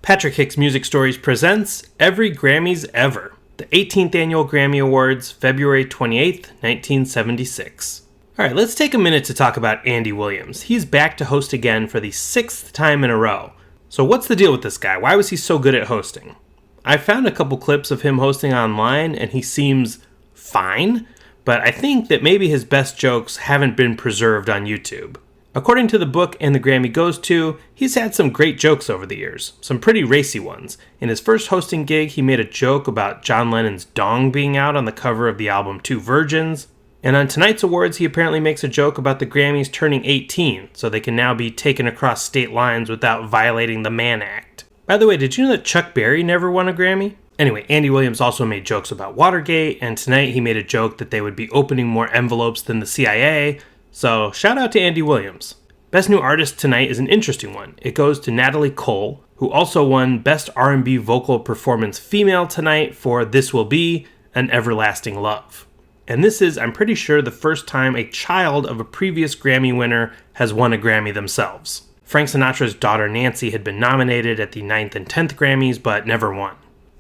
Patrick Hicks Music Stories presents Every Grammys Ever, the 18th Annual Grammy Awards, February 28th, 1976. Alright, let's take a minute to talk about Andy Williams. He's back to host again for the 6th time in a row. So what's the deal with this guy? Why was he so good at hosting? I found a couple clips of him hosting online and he seems fine, but I think that maybe his best jokes haven't been preserved on YouTube. According to the book And the Grammy Goes To, he's had some great jokes over the years, some pretty racy ones. In his first hosting gig, he made a joke about John Lennon's dong being out on the cover of the album Two Virgins. And on tonight's awards, he apparently makes a joke about the Grammys turning 18, so they can now be taken across state lines without violating the Mann Act. By the way, did you know that Chuck Berry never won a Grammy? Anyway, Andy Williams also made jokes about Watergate, and tonight he made a joke that they would be opening more envelopes than the CIA, so shout out to Andy Williams. Best New Artist tonight is an interesting one. It goes to Natalie Cole, who also won Best R&B Vocal Performance Female tonight for This Will Be an Everlasting Love. And this is, I'm pretty sure, the first time a child of a previous Grammy winner has won a Grammy themselves. Frank Sinatra's daughter Nancy had been nominated at the 9th and 10th Grammys, but never won.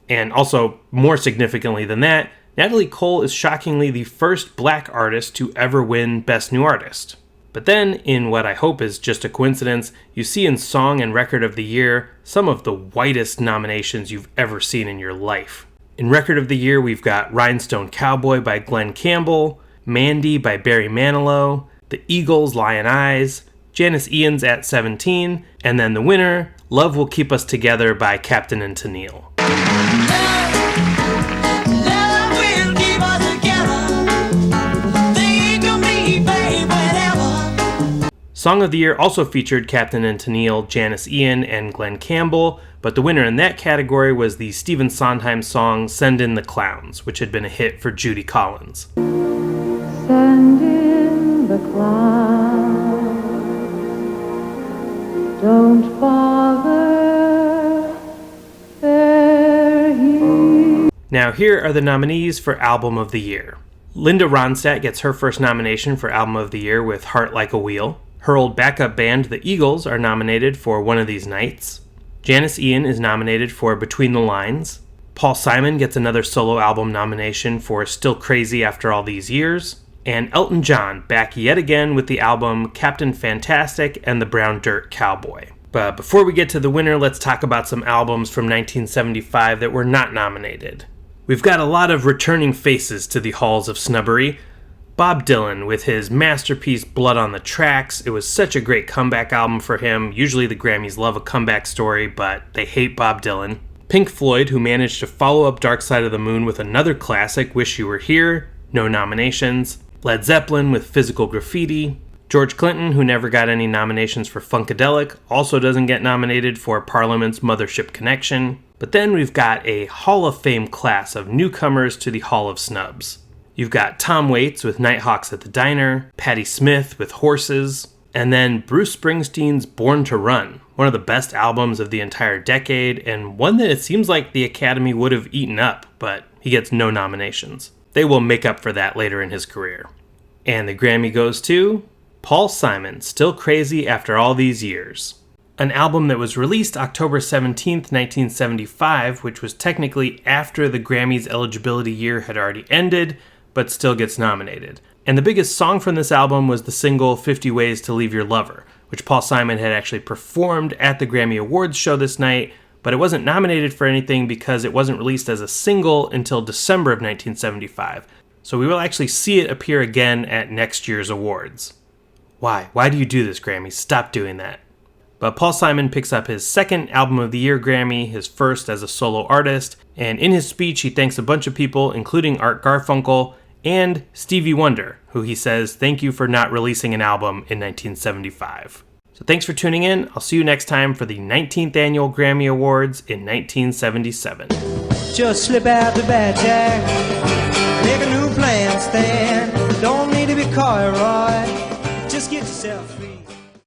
And also, more significantly than that, Natalie Cole is shockingly the first black artist to ever win Best New Artist. But then, in what I hope is just a coincidence, you see in Song and Record of the Year some of the whitest nominations you've ever seen in your life. In Record of the Year, we've got Rhinestone Cowboy by Glenn Campbell, Mandy by Barry Manilow, The Eagles' Lion Eyes, Janis Ian's At 17, and then the winner, Love Will Keep Us Together by Captain and Tennille. Song of the Year also featured Captain and Tennille, Janis Ian, and Glenn Campbell, but the winner in that category was the Stephen Sondheim song Send in the Clowns, which had been a hit for Judy Collins. Send in the clowns, don't bother, they're here. Now here are the nominees for Album of the Year. Linda Ronstadt gets her first nomination for Album of the Year with Heart Like a Wheel. Her old backup band, the Eagles, are nominated for One of These Nights. Janis Ian is nominated for Between the Lines. Paul Simon gets another solo album nomination for Still Crazy After All These Years. And Elton John back yet again with the album Captain Fantastic and the Brown Dirt Cowboy. But before we get to the winner, let's talk about some albums from 1975 that were not nominated. We've got a lot of returning faces to the halls of snubbery. Bob Dylan with his masterpiece Blood on the Tracks. It was such a great comeback album for him. Usually the Grammys love a comeback story, but they hate Bob Dylan. Pink Floyd, who managed to follow up Dark Side of the Moon with another classic, Wish You Were Here. No nominations. Led Zeppelin with Physical Graffiti. George Clinton, who never got any nominations for Funkadelic, also doesn't get nominated for Parliament's Mothership Connection. But then we've got a Hall of Fame class of newcomers to the Hall of Snubs. You've got Tom Waits with Nighthawks at the Diner, Patti Smith with Horses, and then Bruce Springsteen's Born to Run, one of the best albums of the entire decade, and one that it seems like the Academy would have eaten up, but he gets no nominations. They will make up for that later in his career. And the Grammy goes to Paul Simon, Still Crazy After All These Years. An album that was released October 17th, 1975, which was technically after the Grammys eligibility year had already ended, but still gets nominated. And the biggest song from this album was the single 50 Ways to Leave Your Lover, which Paul Simon had actually performed at the Grammy Awards show this night, but it wasn't nominated for anything because it wasn't released as a single until December of 1975. So we will actually see it appear again at next year's awards. Why? Why do you do this, Grammy? Stop doing that. But Paul Simon picks up his second Album of the Year Grammy, his first as a solo artist, and in his speech he thanks a bunch of people, including Art Garfunkel and Stevie Wonder, who he says thank you for not releasing an album in 1975. So thanks for tuning in. I'll see you next time for the 19th Annual Grammy Awards in 1977. Just slip out the bad tack, make a new plan, Stan. Don't need to be coy, Roy. Just get yourself free.